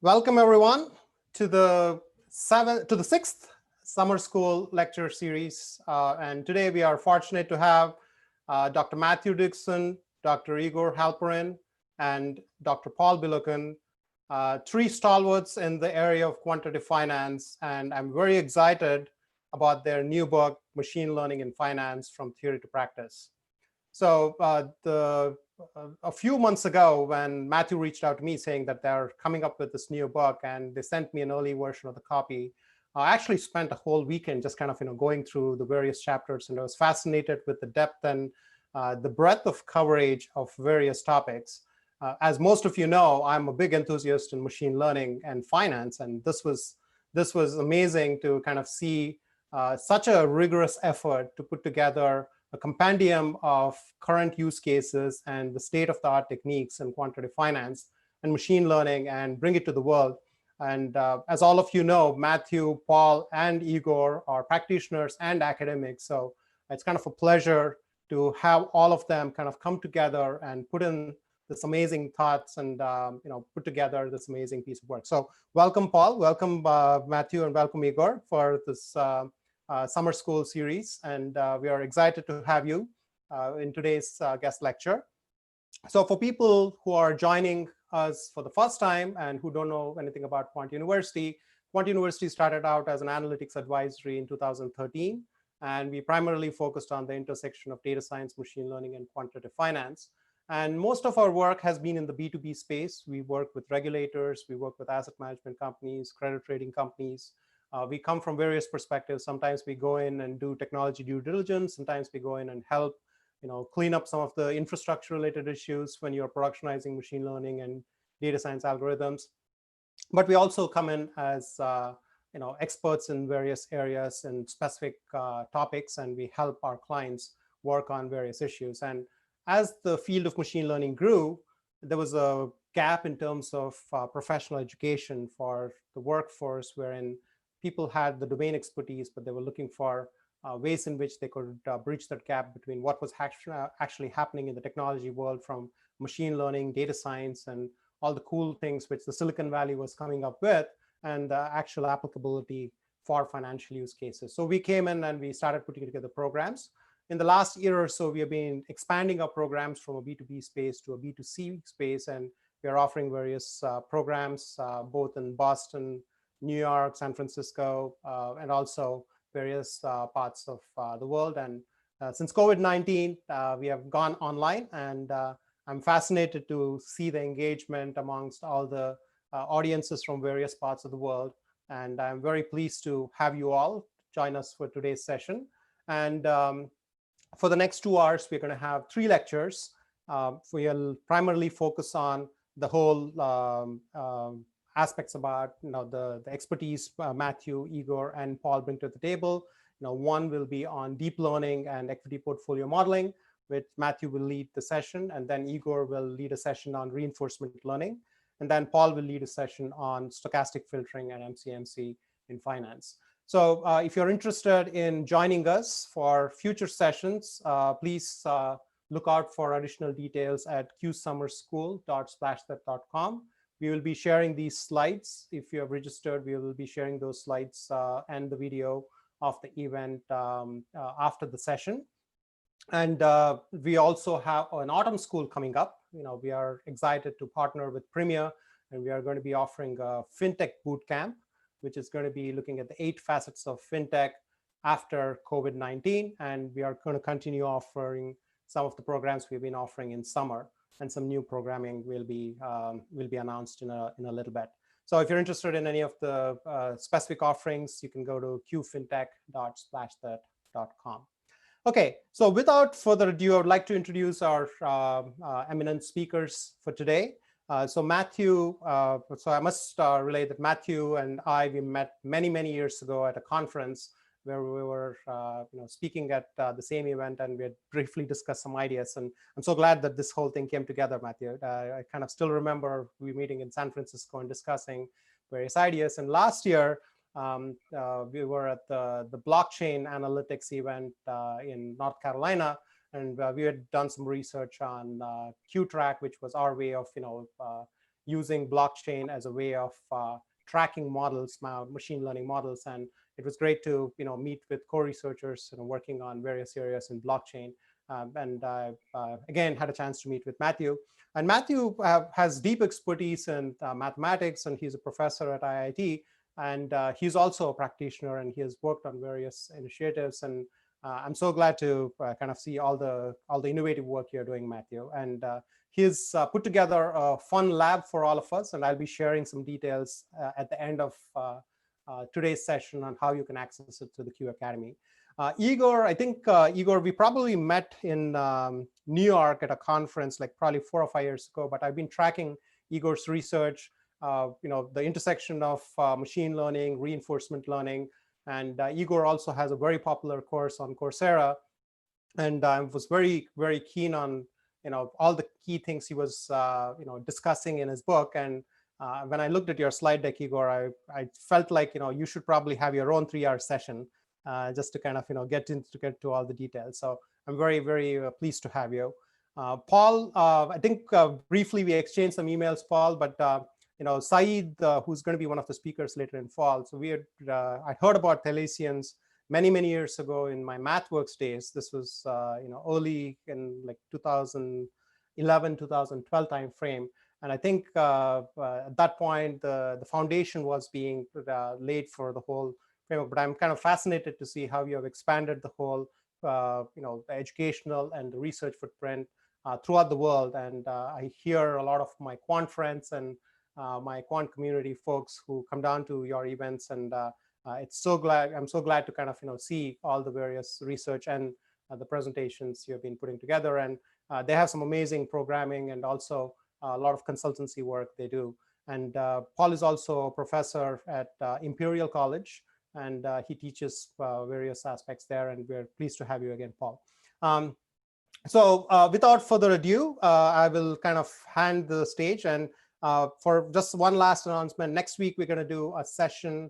Welcome everyone to the sixth summer school lecture series. And today we are fortunate to have Dr. Matthew Dixon, Dr. Igor Halperin, and Dr. Paul Bilokin, three stalwarts in the area of quantitative finance. And I'm very excited about their new book, Machine Learning in Finance from Theory to Practice. So a few months ago, when Matthew reached out to me saying that they're coming up with this new book and they sent me an early version of the copy, I actually spent a whole weekend just kind of going through the various chapters, and I was fascinated with the depth and the breadth of coverage of various topics. As most of you know, I'm a big enthusiast in machine learning and finance, and this was amazing to kind of see such a rigorous effort to put together a compendium of current use cases and the state-of-the-art techniques in quantitative finance and machine learning and bring it to the world. And as all of you know, Matthew, Paul, and Igor are practitioners and academics. So it's kind of a pleasure to have all of them kind of come together and put in this amazing thoughts and put together this amazing piece of work. So welcome, Paul, welcome, Matthew, and welcome, Igor, for this summer school series, and we are excited to have you in today's guest lecture. So for people who are joining us for the first time and who don't know anything about QuantUniversity, QuantUniversity started out as an analytics advisory in 2013, and we primarily focused on the intersection of data science, machine learning, and quantitative finance. And most of our work has been in the B2B space. We work with regulators, we work with asset management companies, credit rating companies. We come from various perspectives. Sometimes we go in and do technology due diligence. Sometimes we go in and help, clean up some of the infrastructure-related issues when you're productionizing machine learning and data science algorithms. But we also come in as experts in various areas and specific topics, and we help our clients work on various issues. And as the field of machine learning grew, there was a gap in terms of professional education for the workforce, wherein people had the domain expertise, but they were looking for ways in which they could bridge that gap between what was actually happening in the technology world, from machine learning, data science, and all the cool things which the Silicon Valley was coming up with, and actual applicability for financial use cases. So we came in and we started putting together programs. In the last year or so, we have been expanding our programs from a B2B space to a B2C space, and we are offering various programs both in Boston, New York, San Francisco, and also various parts of the world. And since COVID-19, we have gone online, and I'm fascinated to see the engagement amongst all the audiences from various parts of the world. And I'm very pleased to have you all join us for today's session. And for the next 2 hours, we're going to have 3 lectures. We'll primarily focus on the whole aspects about the expertise Matthew, Igor, and Paul bring to the table. One will be on deep learning and equity portfolio modeling, which Matthew will lead the session, and then Igor will lead a session on reinforcement learning, and then Paul will lead a session on stochastic filtering and MCMC in finance. So if you're interested in joining us for future sessions, please look out for additional details at qsummerschool.splashthat.com. We will be sharing these slides. If you have registered, we will be sharing those slides and the video of the event after the session. And we also have an autumn school coming up. We are excited to partner with Premier, and we are going to be offering a FinTech bootcamp, which is going to be looking at the 8 facets of FinTech after COVID-19. And we are going to continue offering some of the programs we've been offering in summer, and some new programming will be announced in a little bit. So if you're interested in any of the specific offerings, you can go to qfintech.splashthat.com. Okay, so without further ado, I would like to introduce our eminent speakers for today. So Matthew, so I must relay that Matthew and we met many years ago at a conference where we were speaking at the same event, and we had briefly discussed some ideas. And I'm so glad that this whole thing came together, Matthew. I kind of still remember we meeting in San Francisco and discussing various ideas. And last year, we were at the blockchain analytics event in North Carolina, and we had done some research on QTrack, which was our way of using blockchain as a way of tracking models, machine learning models. And it was great to meet with co-researchers working on various areas in blockchain. And I again had a chance to meet with Matthew. And Matthew has deep expertise in mathematics, and he's a professor at IIT. And he's also a practitioner, and he has worked on various initiatives. And I'm so glad to kind of see all the innovative work you're doing, Matthew. And he's put together a fun lab for all of us, and I'll be sharing some details at the end of today's session on how you can access it through the Q Academy. Igor, I think, Igor, we probably met in New York at a conference like probably 4 or 5 years ago, but I've been tracking Igor's research, the intersection of machine learning, reinforcement learning, and Igor also has a very popular course on Coursera, and I was very, very keen on all the key things he was discussing in his book. And when I looked at your slide deck, Igor, I felt like you should probably have your own 3-hour session just to kind of get to all the details. So I'm very, very pleased to have you. Paul, I think briefly we exchanged some emails, Paul, but Saeed, who's going to be one of the speakers later in fall. So I heard about Thalessians many, many years ago in my MathWorks days. This was early in like 2011, 2012 timeframe. And I think at that point, the foundation was being laid for the whole framework. But I'm kind of fascinated to see how you have expanded the whole, the educational and the research footprint throughout the world. And I hear a lot of my quant friends and my quant community folks who come down to your events, and I'm so glad to kind of see all the various research and the presentations you have been putting together. And they have some amazing programming and also a lot of consultancy work they do. And Paul is also a professor at Imperial College, and he teaches various aspects there. And we're pleased to have you again, Paul. So without further ado, I will kind of hand the stage. And for just one last announcement, next week we're going to do a session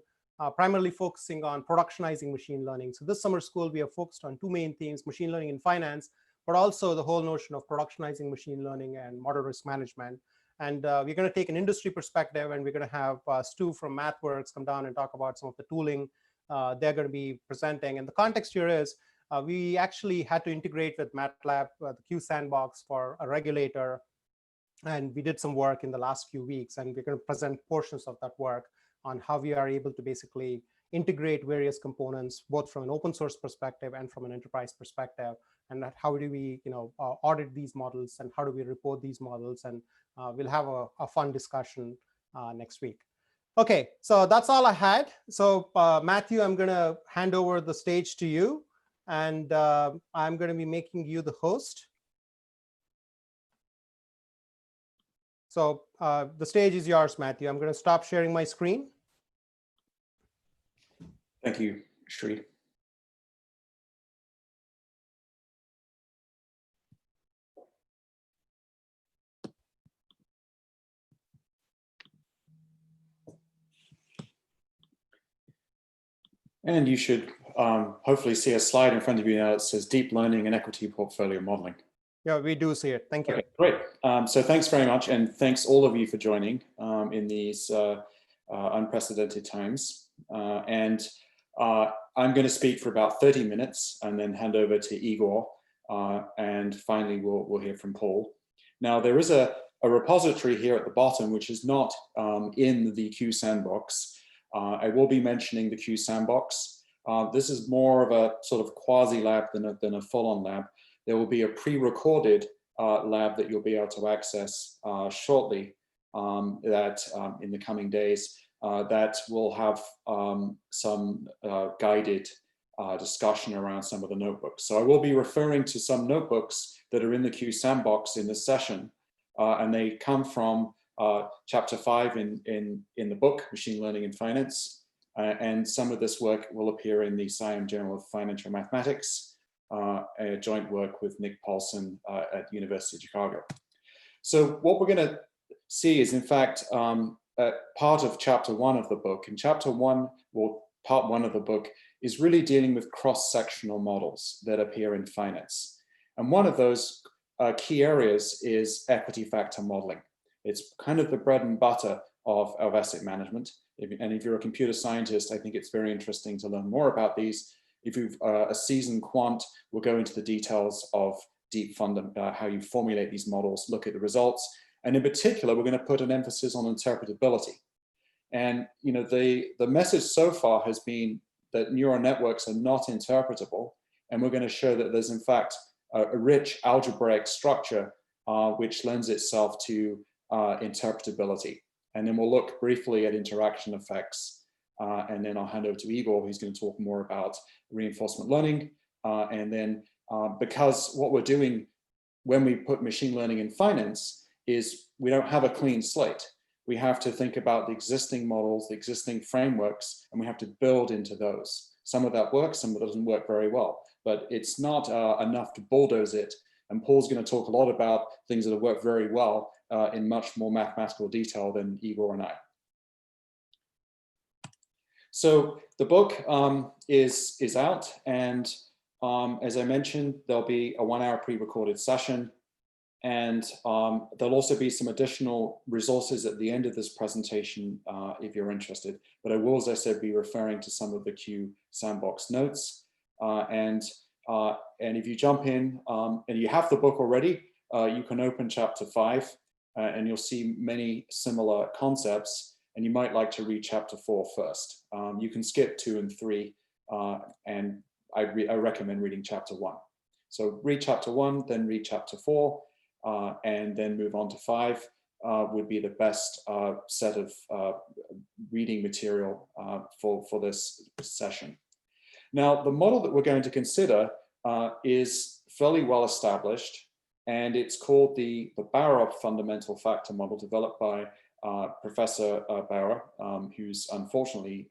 primarily focusing on productionizing machine learning. So this summer school, we have focused on 2 main themes: machine learning in finance, but also the whole notion of productionizing machine learning and model risk management. And we're going to take an industry perspective, and we're going to have Stu from MathWorks come down and talk about some of the tooling they're going to be presenting. And the context here is we actually had to integrate with MATLAB, the Q Sandbox for a regulator. And we did some work in the last few weeks, and we're going to present portions of that work on how we are able to basically integrate various components, both from an open source perspective and from an enterprise perspective, and how do we audit these models, and how do we report these models. And we'll have a fun discussion next week. Okay, so that's all I had. So Matthew, I'm going to hand over the stage to you, and I'm going to be making you the host. So the stage is yours, Matthew. I'm going to stop sharing my screen. Thank you, Sri. And you should hopefully see a slide in front of you now that says Deep Learning and Equity Portfolio Modeling. Yeah, we do see it. Thank you. Okay, great. So thanks very much, and thanks all of you for joining in these unprecedented times. I'm going to speak for about 30 minutes and then hand over to Igor, and finally we'll hear from Paul. Now, there is a repository here at the bottom which is not in the Q Sandbox. I will be mentioning the Q Sandbox. This is more of a sort of quasi-lab than a full-on lab. There will be a pre-recorded lab that you'll be able to access shortly in the coming days that will have some guided discussion around some of the notebooks. So I will be referring to some notebooks that are in the Q Sandbox in this session, and they come from chapter 5 in the book, Machine Learning in Finance. And some of this work will appear in the SIAM Journal of Financial Mathematics, a joint work with Nick Paulson at the University of Chicago. So what we're going to see is, in fact, part of chapter 1 of the book. And chapter 1, or part 1 of the book, is really dealing with cross-sectional models that appear in finance. And one of those key areas is equity factor modeling. It's kind of the bread and butter of asset management. And if you're a computer scientist, I think it's very interesting to learn more about these. If you're a seasoned quant, we'll go into the details of deep how you formulate these models, look at the results. And in particular, we're going to put an emphasis on interpretability. And the message so far has been that neural networks are not interpretable. And we're going to show that there's in fact a rich algebraic structure which lends itself to interpretability. And then we'll look briefly at interaction effects. And then I'll hand over to Igor, who's going to talk more about reinforcement learning. And then because what we're doing when we put machine learning in finance is we don't have a clean slate. We have to think about the existing models, the existing frameworks, and we have to build into those. Some of that works, some of it doesn't work very well, but it's not enough to bulldoze it. And Paul's going to talk a lot about things that have worked very well in much more mathematical detail than Igor and I. So the book is out, and as I mentioned, there'll be a 1 hour pre-recorded session, and there'll also be some additional resources at the end of this presentation if you're interested. But I will, as I said, be referring to some of the Q Sandbox notes. And if you jump in and you have the book already, you can open chapter 5 and you'll see many similar concepts. And you might like to read chapter 4 first. You can skip 2 and 3, and I recommend reading chapter 1. So read chapter 1, then read chapter 4, and then move on to 5 would be the best set of reading material for this session. Now, the model that we're going to consider is fairly well established, and it's called the Barra fundamental factor model, developed by Professor Barra, who's unfortunately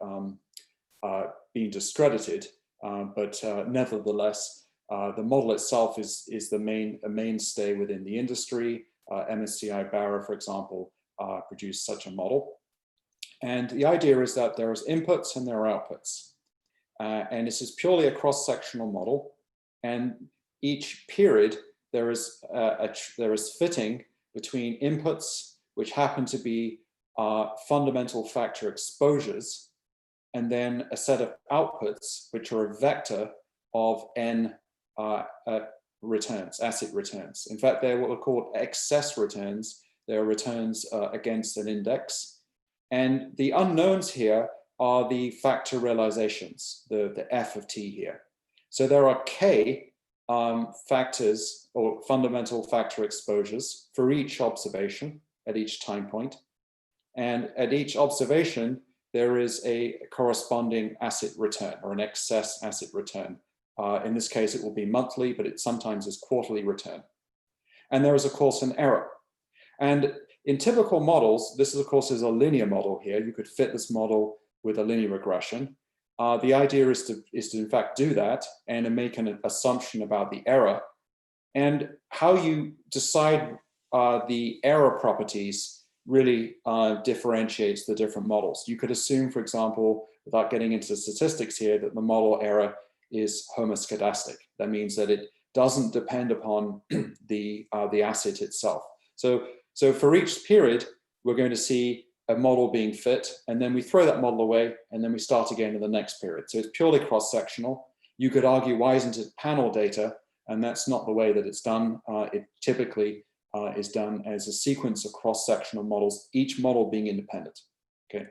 being discredited, but nevertheless, the model itself is a mainstay within the industry. MSCI Barra, for example, produced such a model. And the idea is that there is inputs and there are outputs. And this is purely a cross-sectional model. And each period, there is fitting between inputs, which happen to be fundamental factor exposures, and then a set of outputs, which are a vector of n returns, asset returns. In fact, they're what are called excess returns. They're returns against an index. And the unknowns here are the factor realizations, the f of t here. So there are k factors or fundamental factor exposures for each observation at each time point. And at each observation, there is a corresponding asset return or an excess asset return. In this case, it will be monthly, but it sometimes is quarterly return. And there is, of course, an error. And in typical models, this is, of course, is a linear model here. You could fit this model with a linear regression. The idea is to in fact do that and to make an assumption about the error. And how you decide the error properties really differentiates the different models. You could assume, for example, without getting into statistics here, that the model error is homoscedastic. That means that it doesn't depend upon the asset itself. So for each period, we're going to see a model being fit, and then we throw that model away, and then we start again in the next period. So it's purely cross-sectional. You could argue, why isn't it panel data? And that's not the way that it's done. It typically is done as a sequence of cross-sectional models, each model being independent. Okay.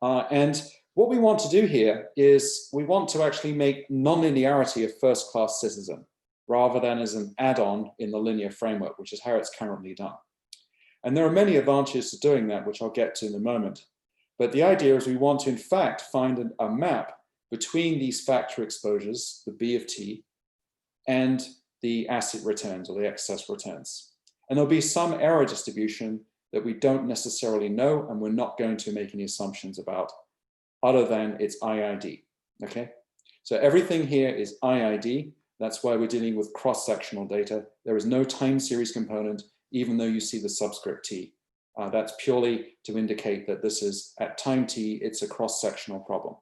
And what we want to do here is we want to actually make non-linearity a first-class citizen, rather than as an add-on in the linear framework, which is how it's currently done. And there are many advantages to doing that, which I'll get to in a moment. But the idea is we want to, in fact, find a map between these factor exposures, the B of t, and the asset returns or the excess returns. And there'll be some error distribution that we don't necessarily know, and we're not going to make any assumptions about, other than it's IID, okay? So everything here is IID. That's why we're dealing with cross-sectional data. There is no time series component, even though you see the subscript t. That's purely to indicate that this is, at time t, it's a cross-sectional problem.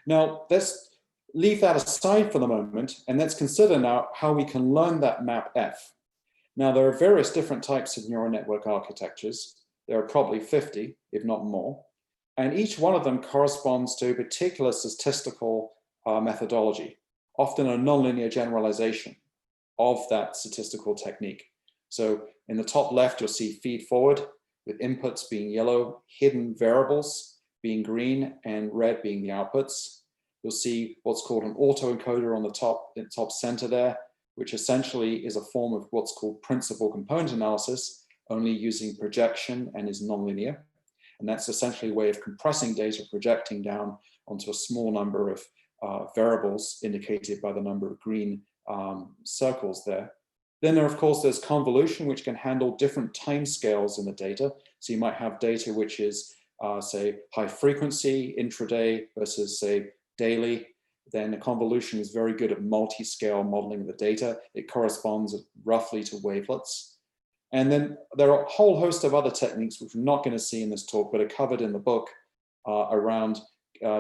Now, let's leave that aside for the moment, and let's consider now how we can learn that map f. Now, there are various different types of neural network architectures. There are probably 50, if not more. And each one of them corresponds to a particular statistical methodology, often a nonlinear generalization of that statistical technique. So in the top left, you'll see feed forward with inputs being yellow, hidden variables being green, and red being the outputs. You'll see what's called an autoencoder on the top center there, which essentially is a form of what's called principal component analysis, only using projection and is nonlinear. And that's essentially a way of compressing data, projecting down onto a small number of variables indicated by the number of green circles there. Then there, of course, there's convolution, which can handle different time scales in the data. So you might have data which is, say, high frequency, intraday versus, say, daily. Then the convolution is very good at multi-scale modeling of the data. It corresponds roughly to wavelets. And then there are a whole host of other techniques which we're not going to see in this talk, but are covered in the book around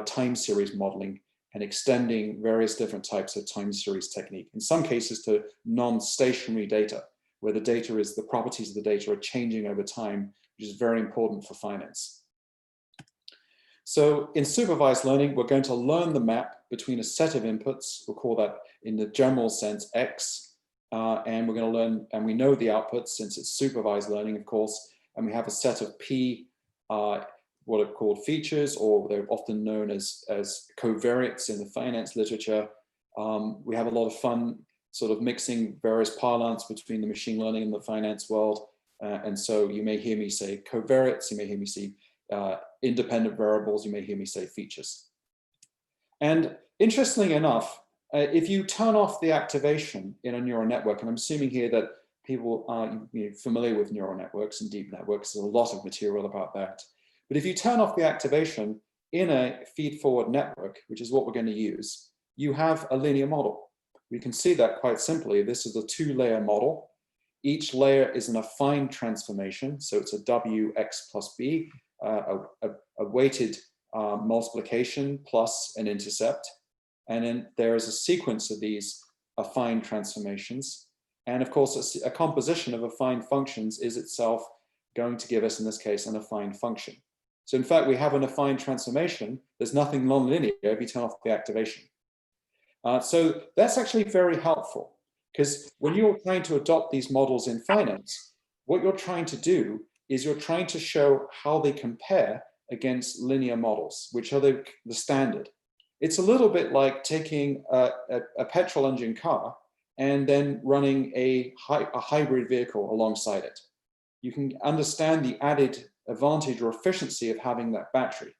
time series modeling and extending various different types of time series technique, in some cases to non-stationary data, where the data is, the properties of the data are changing over time, which is very important for finance. So in supervised learning, we're going to learn the map between a set of inputs. We'll call that, in the general sense, X. And we're going to learn, and we know the outputs since it's supervised learning, of course, and we have a set of P, what are called features, or they're often known as covariates in the finance literature. We have a lot of fun sort of mixing various parlance between the machine learning and the finance world. And so you may hear me say covariates, you may hear me say independent variables, you may hear me say features. And interestingly enough, if you turn off the activation in a neural network, and I'm assuming here that people are familiar with neural networks and deep networks, there's a lot of material about that. But if you turn off the activation in a feed-forward network, which is what we're going to use, you have a linear model. We can see that quite simply. This is a two-layer model. Each layer is an affine transformation, so it's a Wx plus b, a weighted multiplication plus an intercept. And then there is a sequence of these affine transformations. And of course, a composition of affine functions is itself going to give us, in this case, an affine function. So in fact, we have an affine transformation. There's nothing nonlinear if you turn off the activation. So that's actually very helpful, because when you're trying to adopt these models in finance, what you're trying to do is you're trying to show how they compare against linear models, which are the standard. It's a little bit like taking a petrol engine car and then running a hybrid vehicle alongside it. You can understand the added advantage or efficiency of having that battery,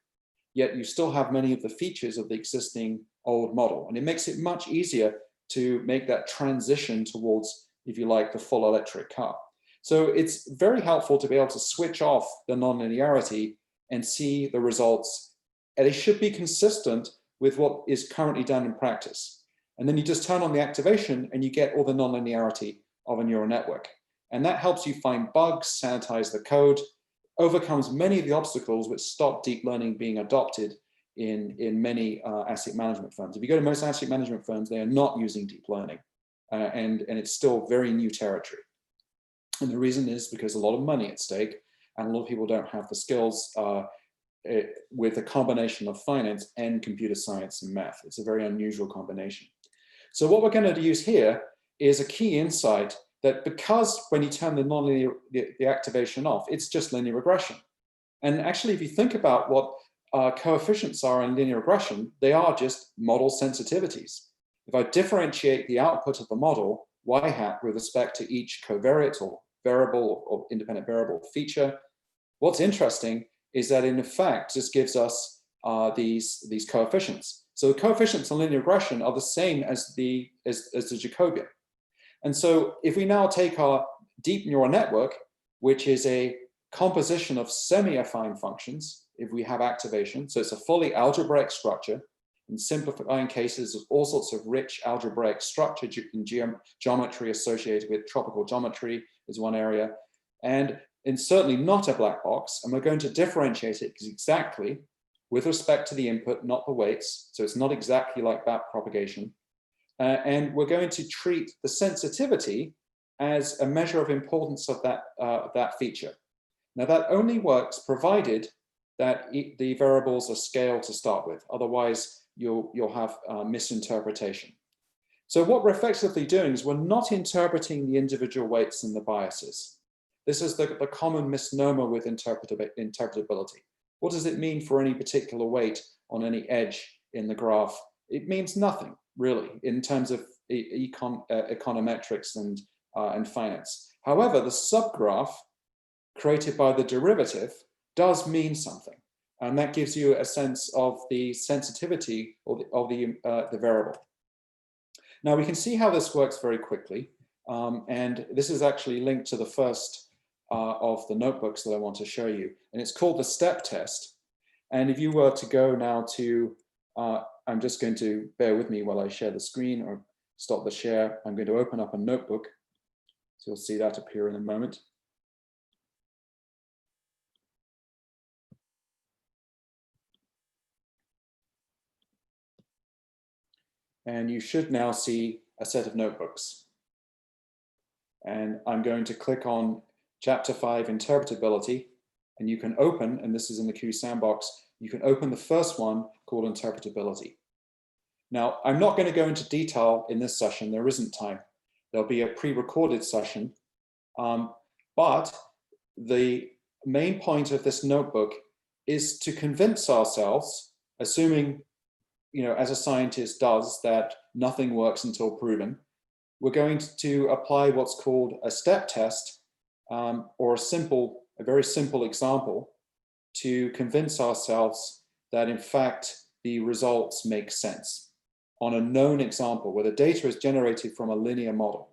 yet you still have many of the features of the existing old model. And it makes it much easier to make that transition towards, if you like, the full electric car. So it's very helpful to be able to switch off the nonlinearity and see the results. And it should be consistent with what is currently done in practice. And then you just turn on the activation and you get all the nonlinearity of a neural network. And that helps you find bugs, sanitize the code, overcomes many of the obstacles which stop deep learning being adopted in many asset management firms. If you go to most asset management firms, they are not using deep learning. And it's still very new territory. And the reason is because a lot of money at stake, and a lot of people don't have the skills with a combination of finance and computer science and math. It's a very unusual combination. So what we're going to use here is a key insight that because when you turn the nonlinear the activation off, it's just linear regression. And actually, if you think about what coefficients are in linear regression, they are just model sensitivities. If I differentiate the output of the model, y hat, with respect to each covariate or variable or independent variable feature, what's interesting is that in effect, this gives us these coefficients. So the coefficients in linear regression are the same as the Jacobian. And so if we now take our deep neural network, which is a composition of semi-affine functions, if we have activation, so it's a fully algebraic structure. In simplifying cases, there's all sorts of rich algebraic structure in geometry associated with tropical geometry is one area. And certainly not a black box, and we're going to differentiate it exactly with respect to the input, not the weights. So it's not exactly like back propagation. And we're going to treat the sensitivity as a measure of importance of that feature. Now that only works provided that the variables are scaled to start with. Otherwise, you'll have misinterpretation. So what we're effectively doing is we're not interpreting the individual weights and the biases. This is the common misnomer with interpretability. What does it mean for any particular weight on any edge in the graph? It means nothing, really, in terms of econometrics and finance. However, the subgraph created by the derivative does mean something. And that gives you a sense of the sensitivity of the variable. Now we can see how this works very quickly. And this is actually linked to the first of the notebooks that I want to show you. And it's called the step test. And if you were to go now to, I'm just going to bear with me while I share the screen or stop the share. I'm going to open up a notebook. So you'll see that appear in a moment. And you should now see a set of notebooks. And I'm going to click on Chapter 5, Interpretability, and you can open, and this is in the Q Sandbox, you can open the first one called Interpretability. Now, I'm not going to go into detail in this session, there isn't time. There'll be a pre-recorded session, but the main point of this notebook is to convince ourselves, assuming as a scientist does, that nothing works until proven, we're going to apply what's called a step test or a very simple example to convince ourselves that in fact the results make sense on a known example where the data is generated from a linear model.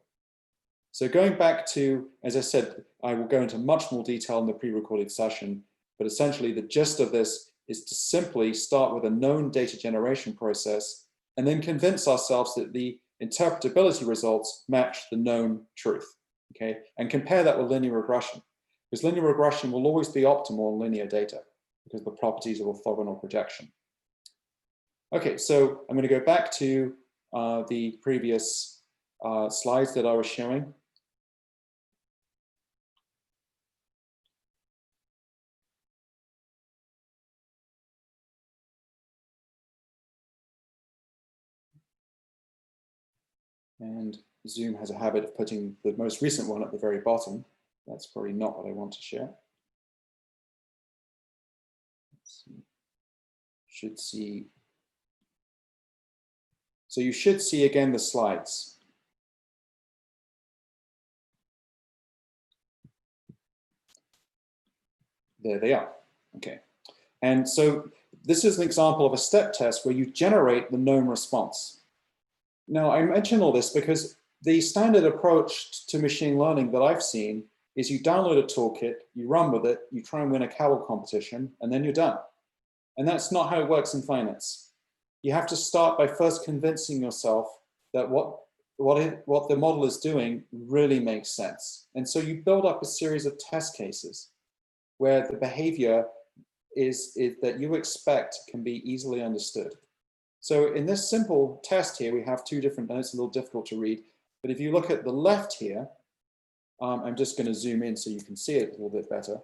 So going back to, as I said, I will go into much more detail in the pre-recorded session, but essentially the gist of this is to simply start with a known data generation process and then convince ourselves that the interpretability results match the known truth, okay? And compare that with linear regression, because linear regression will always be optimal in linear data because of the properties of orthogonal projection. Okay, so I'm going to go back to the previous slides that I was showing. And Zoom has a habit of putting the most recent one at the very bottom. That's probably not what I want to share. Let's see. Should see. So you should see again the slides. There they are. Okay. And so this is an example of a step test where you generate the known response. Now, I mention all this because the standard approach to machine learning that I've seen is you download a toolkit, you run with it, you try and win a Kaggle competition, and then you're done. And that's not how it works in finance. You have to start by first convincing yourself that what the model is doing really makes sense. And so you build up a series of test cases where the behavior is that you expect can be easily understood. So in this simple test here, we have two different notes, a little difficult to read, but if you look at the left here, I'm just going to zoom in so you can see it a little bit better.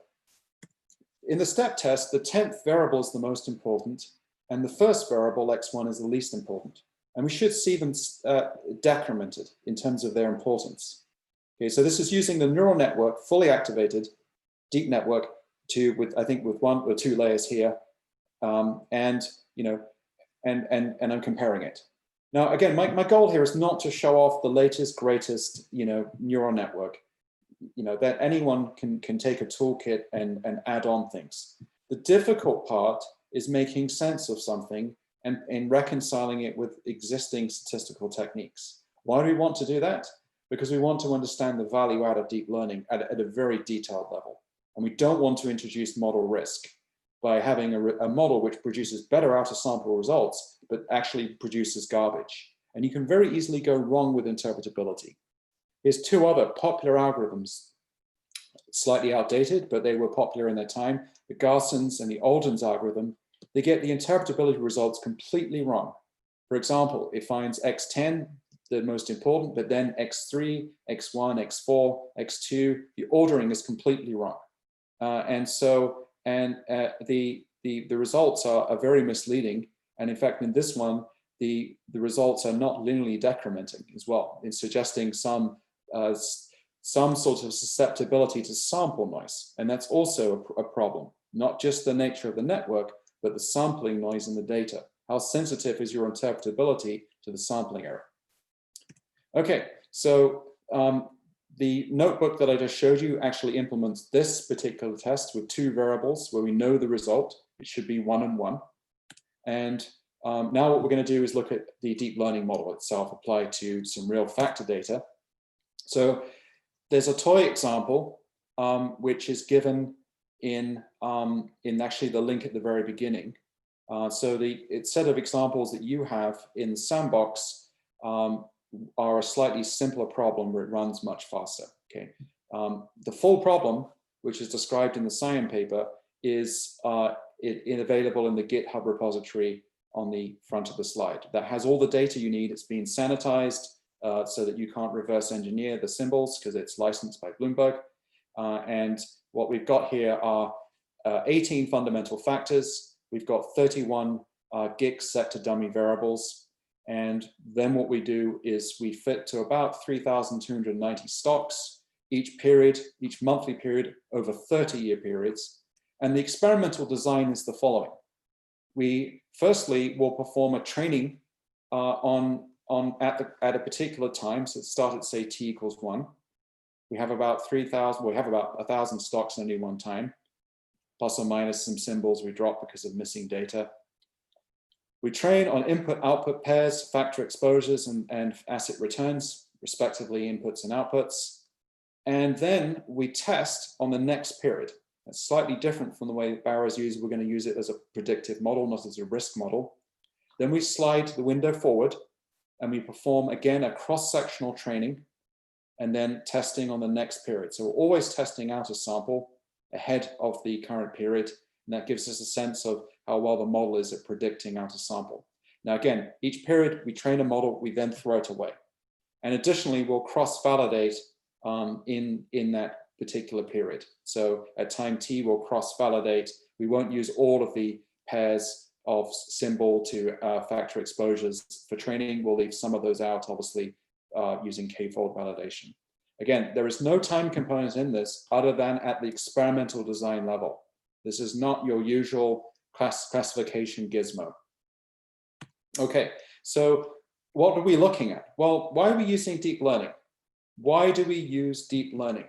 In the step test, the 10th variable is the most important, and the first variable, x1, is the least important. And we should see them decremented in terms of their importance. Okay, so this is using the neural network, fully activated, deep network, I think with one or two layers here, and I'm comparing it. Now, again, my goal here is not to show off the latest, greatest, neural network, that anyone can take a toolkit and add on things. The difficult part is making sense of something and reconciling it with existing statistical techniques. Why do we want to do that? Because we want to understand the value out of deep learning at a very detailed level. And we don't want to introduce model risk by having a model which produces better out of sample results, but actually produces garbage. And you can very easily go wrong with interpretability. Here's two other popular algorithms, slightly outdated, but they were popular in their time. The Garson's and the Alden's algorithm, they get the interpretability results completely wrong. For example, it finds x10 the most important, but then X3, X1, X4, X2, the ordering is completely wrong. The results are very misleading. And in fact, in this one, the results are not linearly decrementing as well. It's suggesting some sort of susceptibility to sample noise. And that's also a problem, not just the nature of the network, but the sampling noise in the data. How sensitive is your interpretability to the sampling error? Okay, so the notebook that I just showed you actually implements this particular test with 2 variables where we know the result. It should be 1 and 1. And now what we're going to do is look at the deep learning model itself applied to some real factor data. So there's a toy example, which is given in actually the link at the very beginning. So the set of examples that you have in Sandbox are a slightly simpler problem where it runs much faster. Okay. The full problem, which is described in the Science paper, is available in the GitHub repository on the front of the slide. That has all the data you need. It's been sanitized so that you can't reverse engineer the symbols because it's licensed by Bloomberg. And what we've got here are 18 fundamental factors. We've got 31 gigs set to dummy variables. And then what we do is we fit to about 3,290 stocks each period, each monthly period over 30-year periods. And the experimental design is the following. We firstly will perform a training at a particular time. So it starts at say t equals 1. We have about 3,000, we have about 1,000 stocks at any one time, plus or minus some symbols we drop because of missing data. We train on input-output pairs, factor exposures, and asset returns, respectively inputs and outputs. And then we test on the next period. That's slightly different from the way Barra's used. We're going to use it as a predictive model, not as a risk model. Then we slide the window forward and we perform again a cross-sectional training and then testing on the next period. So we're always testing out a sample ahead of the current period. And that gives us a sense of how well the model is at predicting out a sample. Now, again, each period we train a model, we then throw it away. And additionally, we'll cross-validate in that particular period. So at time t, we'll cross-validate. We won't use all of the pairs of symbol to factor exposures for training. We'll leave some of those out, obviously, using k-fold validation. Again, there is no time component in this other than at the experimental design level. This is not your usual classification gizmo. Okay, so what are we looking at? Well, why are we using deep learning? Why do we use deep learning?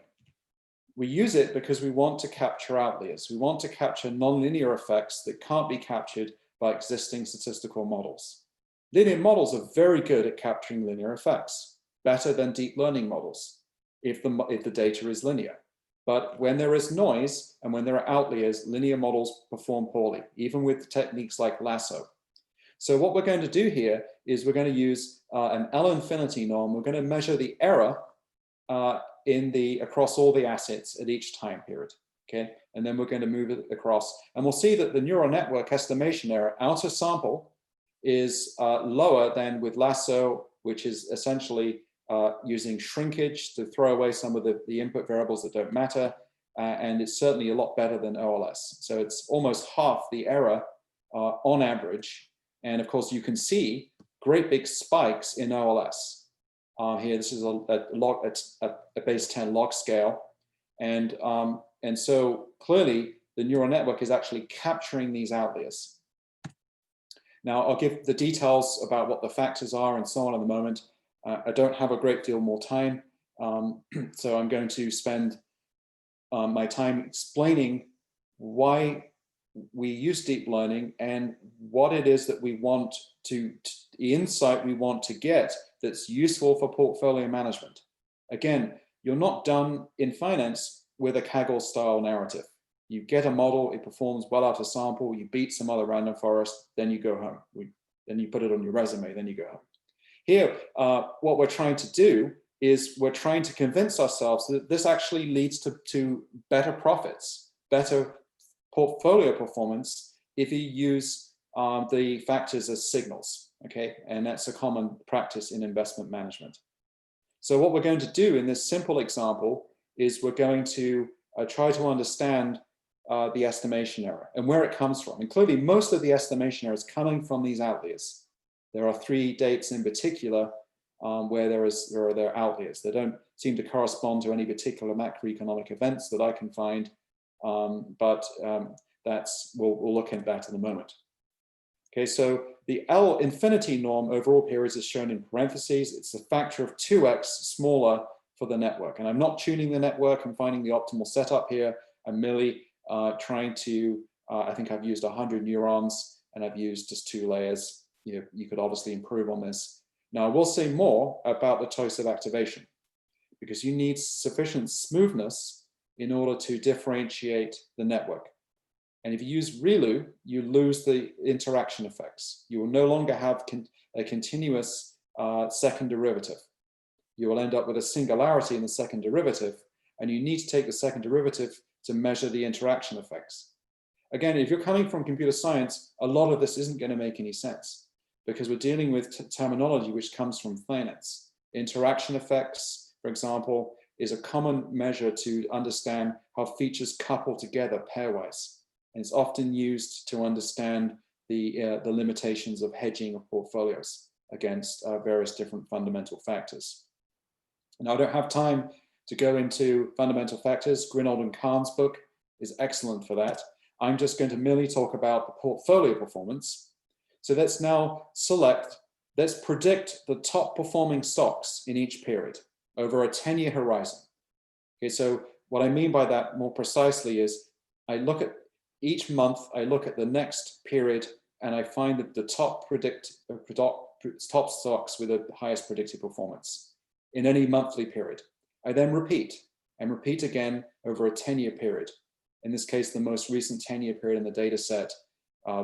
We use it because we want to capture outliers. We want to capture nonlinear effects that can't be captured by existing statistical models. Linear models are very good at capturing linear effects, better than deep learning models if the data is linear. But when there is noise and when there are outliers, linear models perform poorly, even with techniques like lasso. So what we're going to do here is we're going to use an L-infinity norm. We're going to measure the error across all the assets at each time period. Okay, and then we're going to move it across, and we'll see that the neural network estimation error out of sample is lower than with lasso, which is essentially using shrinkage to throw away some of the input variables that don't matter, and it's certainly a lot better than OLS. So it's almost half the error on average, and of course you can see great big spikes in OLS. Here, this is a base 10 log scale, and so clearly the neural network is actually capturing these outliers. Now I'll give the details about what the factors are and so on in a moment. I don't have a great deal more time, so I'm going to spend my time explaining why we use deep learning and what it is that we want the insight we want to get that's useful for portfolio management. Again, you're not done in finance with a Kaggle style narrative. You get a model, it performs well out of sample, you beat some other random forest, then you go home. Then you put it on your resume, then you go home. Here, what we're trying to do is we're trying to convince ourselves that this actually leads to better profits, better portfolio performance if you use the factors as signals. okay? And that's a common practice in investment management. So what we're going to do in this simple example is we're going to try to understand the estimation error and where it comes from. And clearly, most of the estimation error is coming from these outliers. There are 3 dates in particular where there are outliers. They don't seem to correspond to any particular macroeconomic events that I can find, but we'll look at that in a moment. Okay, so the L infinity norm over all periods is shown in parentheses. It's a factor of 2x smaller for the network. And I'm not tuning the network and finding the optimal setup here. I'm merely trying to, I think I've used 100 neurons and I've used just 2 layers. You could obviously improve on this. Now, we'll say more about the choice of activation because you need sufficient smoothness in order to differentiate the network. And if you use ReLU, you lose the interaction effects. You will no longer have a continuous second derivative. You will end up with a singularity in the second derivative, and you need to take the second derivative to measure the interaction effects. Again, if you're coming from computer science, a lot of this isn't going to make any sense because we're dealing with terminology which comes from finance. Interaction effects, for example, is a common measure to understand how features couple together pairwise. And it's often used to understand the limitations of hedging of portfolios against various different fundamental factors. Now, I don't have time to go into fundamental factors. Grinold and Kahn's book is excellent for that. I'm just going to merely talk about the portfolio performance. So let's now let's predict the top performing stocks in each period over a 10-year horizon. Okay, so what I mean by that more precisely is I look at each month, I look at the next period, and I find that the top stocks with the highest predicted performance in any monthly period. I then repeat and repeat again over a 10-year period. In this case, the most recent 10-year period in the data set,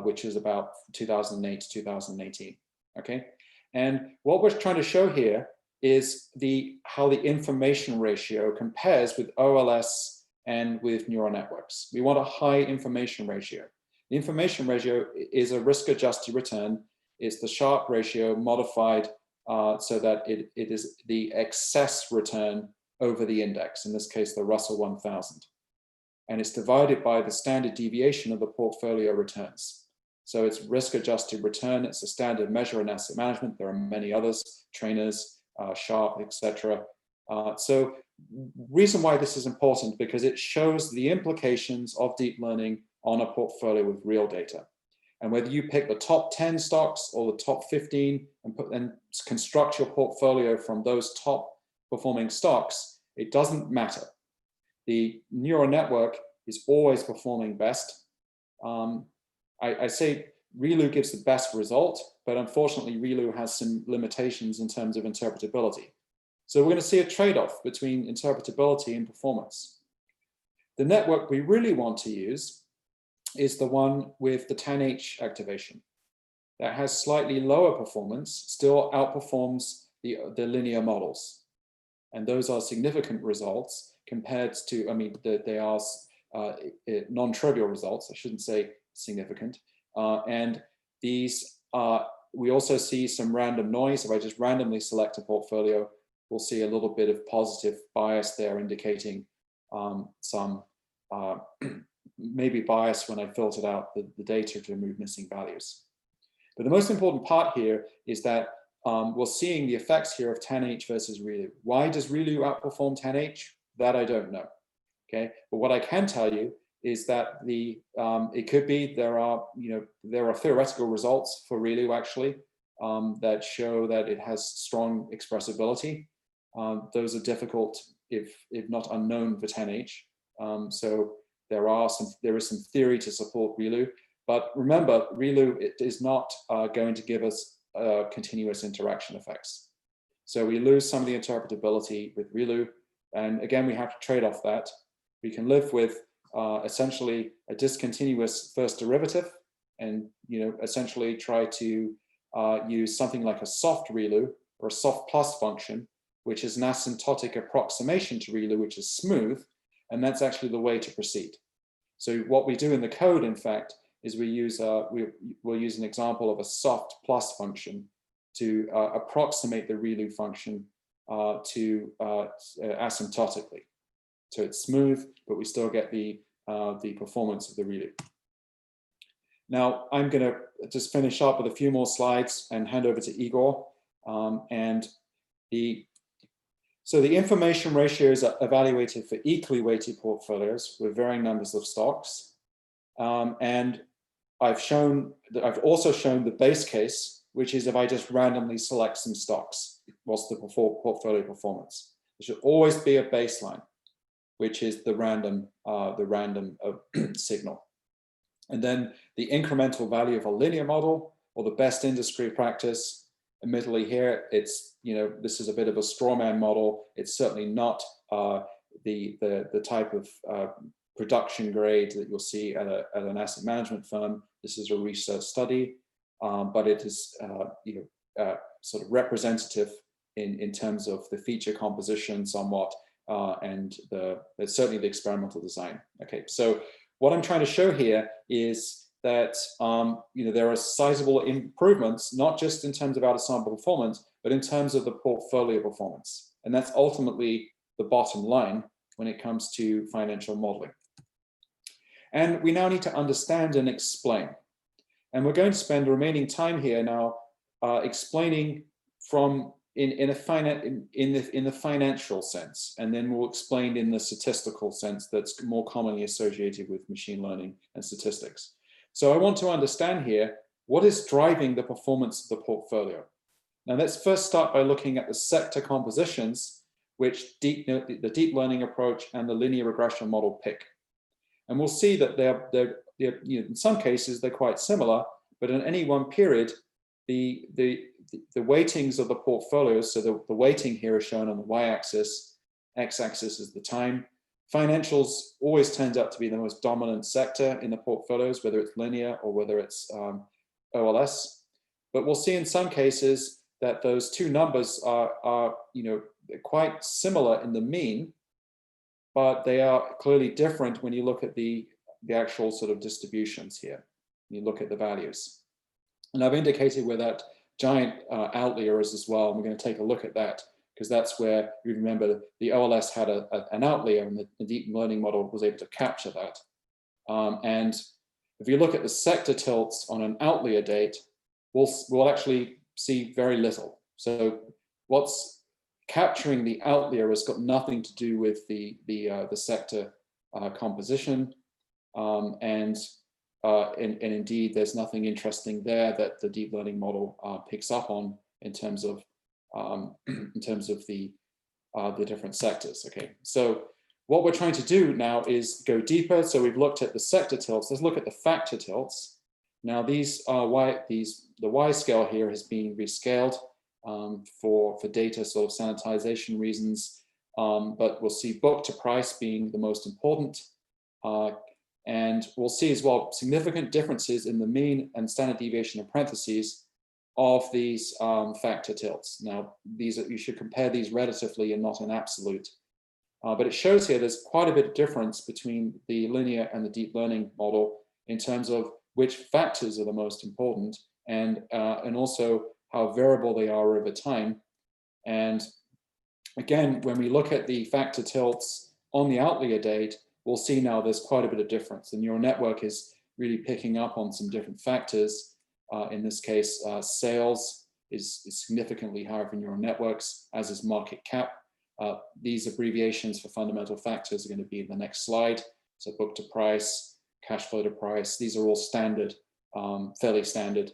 which is about 2008 to 2018, okay? And what we're trying to show here is how the information ratio compares with OLS and with neural networks. We want a high information ratio. The information ratio is a risk-adjusted return. It's the Sharpe ratio modified so that it is the excess return over the index, in this case, the Russell 1000. And it's divided by the standard deviation of the portfolio returns. So it's risk-adjusted return. It's a standard measure in asset management. There are many others, trainers, Sharpe, etc. So reason why this is important because it shows the implications of deep learning on a portfolio with real data. And whether you pick the top 10 stocks or the top 15 and construct your portfolio from those top performing stocks, it doesn't matter. The neural network is always performing best. I say ReLU gives the best result, but unfortunately ReLU has some limitations in terms of interpretability. So we're going to see a trade-off between interpretability and performance. The network we really want to use is the one with the tanh activation. That has slightly lower performance, still outperforms the linear models. And those are significant results compared to, I mean, they are non-trivial results, I shouldn't say significant. And these, we also see some random noise. If I just randomly select a portfolio, we'll see a little bit of positive bias there, indicating some maybe bias when I filtered out the data to remove missing values. But the most important part here is that we're seeing the effects here of tanh versus ReLU. Why does ReLU outperform tanh? That I don't know. Okay, but what I can tell you is that it could be there are theoretical results for ReLU actually that show that it has strong expressibility. Those are difficult, if not unknown, for tanh. So there is some theory to support ReLU, but remember, ReLU is not going to give us continuous interaction effects. So we lose some of the interpretability with ReLU, and again, we have to trade off that. We can live with essentially a discontinuous first derivative, and essentially try to use something like a soft ReLU or a soft plus function, which is an asymptotic approximation to ReLU, which is smooth, and that's actually the way to proceed. So what we do in the code, in fact, is we'll use an example of a soft plus function to approximate the ReLU function asymptotically. So it's smooth, but we still get the performance of the ReLU. Now I'm going to just finish up with a few more slides and hand over to Igor. So the information ratios are evaluated for equally weighted portfolios with varying numbers of stocks. And I've also shown the base case, which is if I just randomly select some stocks, what's the portfolio performance? There should always be a baseline, which is the random signal. And then the incremental value of a linear model, or the best industry practice. Admittedly here, it's, this is a bit of a straw man model. It's certainly not the type of production grade that you'll see at an asset management firm. This is a research study, but it is sort of representative in terms of the feature composition somewhat, and certainly the experimental design. Okay, so what I'm trying to show here is that there are sizable improvements, not just in terms of out-of-sample performance, but in terms of the portfolio performance. And that's ultimately the bottom line when it comes to financial modeling. And we now need to understand and explain. And we're going to spend the remaining time here now explaining from in the financial sense, and then we'll explain in the statistical sense that's more commonly associated with machine learning and statistics. So I want to understand here, what is driving the performance of the portfolio? Now let's first start by looking at the sector compositions, which the deep learning approach and the linear regression model pick. And we'll see that they're in some cases, they're quite similar, but in any one period, the weightings of the portfolios, so the weighting here is shown on the y-axis, x-axis is the time. Financials always turns out to be the most dominant sector in the portfolios, whether it's linear or whether it's OLS. But we'll see in some cases that those two numbers are quite similar in the mean, but they are clearly different when you look at the actual sort of distributions here. You look at the values. And I've indicated where that giant outlier is as well. And we're going to take a look at that, because that's where you remember the OLS had an outlier, and the deep learning model was able to capture that. And if you look at the sector tilts on an outlier date, we'll actually see very little. So what's capturing the outlier has got nothing to do with the sector composition, and indeed there's nothing interesting there that the deep learning model picks up on in terms of the different sectors. Okay, so what we're trying to do now is go deeper. So we've looked at the sector tilts. Let's look at the factor tilts. Now these are the Y scale here has been rescaled for data sort of sanitization reasons, but we'll see book to price being the most important, and we'll see as well significant differences in the mean and standard deviation in parentheses of these factor tilts. Now you should compare these relatively and not in absolute, but it shows here there's quite a bit of difference between the linear and the deep learning model in terms of which factors are the most important, and also how variable they are over time. And again, when we look at the factor tilts on the outlier date, we'll see now there's quite a bit of difference. The neural network is really picking up on some different factors. In this case, sales is significantly higher for neural networks, as is market cap. These abbreviations for fundamental factors are going to be in the next slide. So book to price, cash flow to price, these are all standard, fairly standard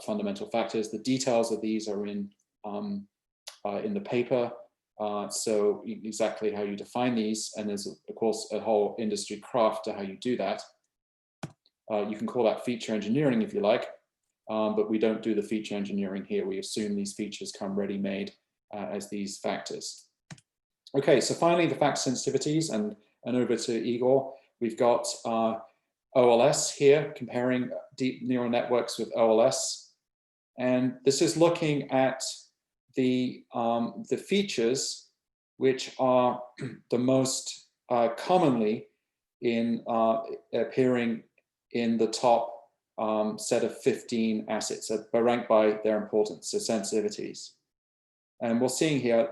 fundamental factors. The details of these are in the paper. So exactly how you define these, and there's of course a whole industry craft to how you do that. You can call that feature engineering if you like, but we don't do the feature engineering here. We assume these features come ready-made as these factors. Okay, so finally the factor sensitivities, and over to Igor. We've got OLS here, comparing deep neural networks with OLS, and this is looking at the features which are the most commonly appearing in the top set of 15 assets, ranked by their importance, so sensitivities. And we're seeing here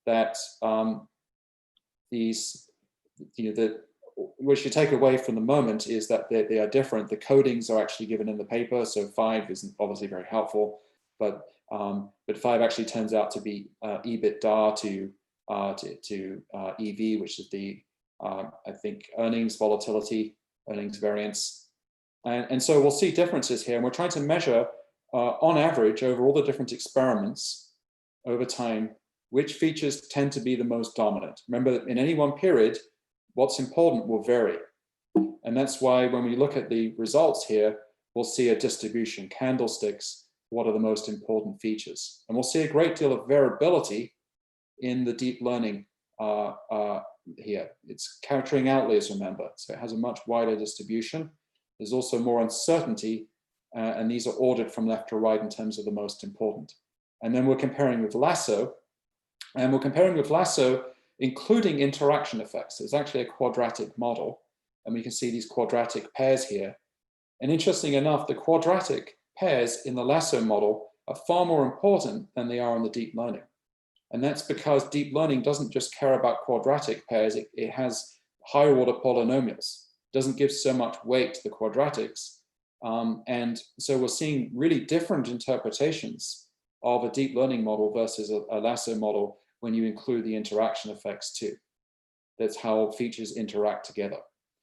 that what you take away from the moment is that they are different. The codings are actually given in the paper, so 5 isn't obviously very helpful, but 5 actually turns out to be EBITDA to EV, which is the I think earnings volatility, earnings variance, and so we'll see differences here. And we're trying to measure on average over all the different experiments over time which features tend to be the most dominant. Remember that in any one period, what's important will vary. And that's why when we look at the results here, we'll see a distribution, candlesticks, what are the most important features. And we'll see a great deal of variability in the deep learning here. It's capturing outliers, remember, so it has a much wider distribution. There's also more uncertainty, and these are ordered from left to right in terms of the most important. And then we're comparing with Lasso, and we're comparing with Lasso including interaction effects. It's actually a quadratic model, and we can see these quadratic pairs here. And interesting enough, the quadratic pairs in the Lasso model are far more important than they are in the deep learning. And that's because deep learning doesn't just care about quadratic pairs, it has higher order polynomials. It doesn't give so much weight to the quadratics. And so we're seeing really different interpretations of a deep learning model versus a Lasso model when you include the interaction effects too. That's how features interact together.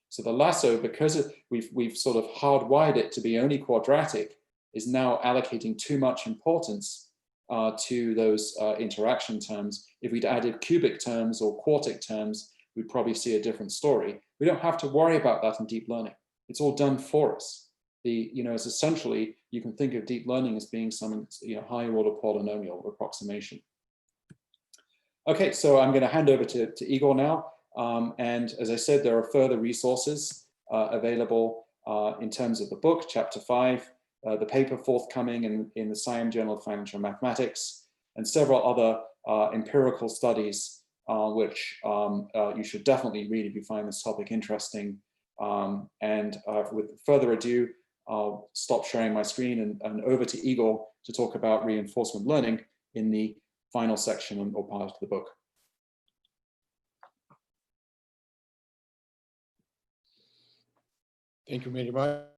So the Lasso, because we've sort of hardwired it to be only quadratic, is now allocating too much importance to those interaction terms. If we'd added cubic terms or quartic terms, we'd probably see a different story. We don't have to worry about that in deep learning. It's all done for us. It's essentially, you can think of deep learning as being some higher order polynomial approximation. Okay, so I'm going to hand over to Igor now. And as I said, there are further resources available in terms of the book, chapter 5, the paper forthcoming in the SIAM Journal of Financial Mathematics, and several other empirical studies, which you should definitely read if you find this topic interesting. And with further ado, I'll stop sharing my screen and over to Igor to talk about reinforcement learning in the final section or part of the book. Thank you very much.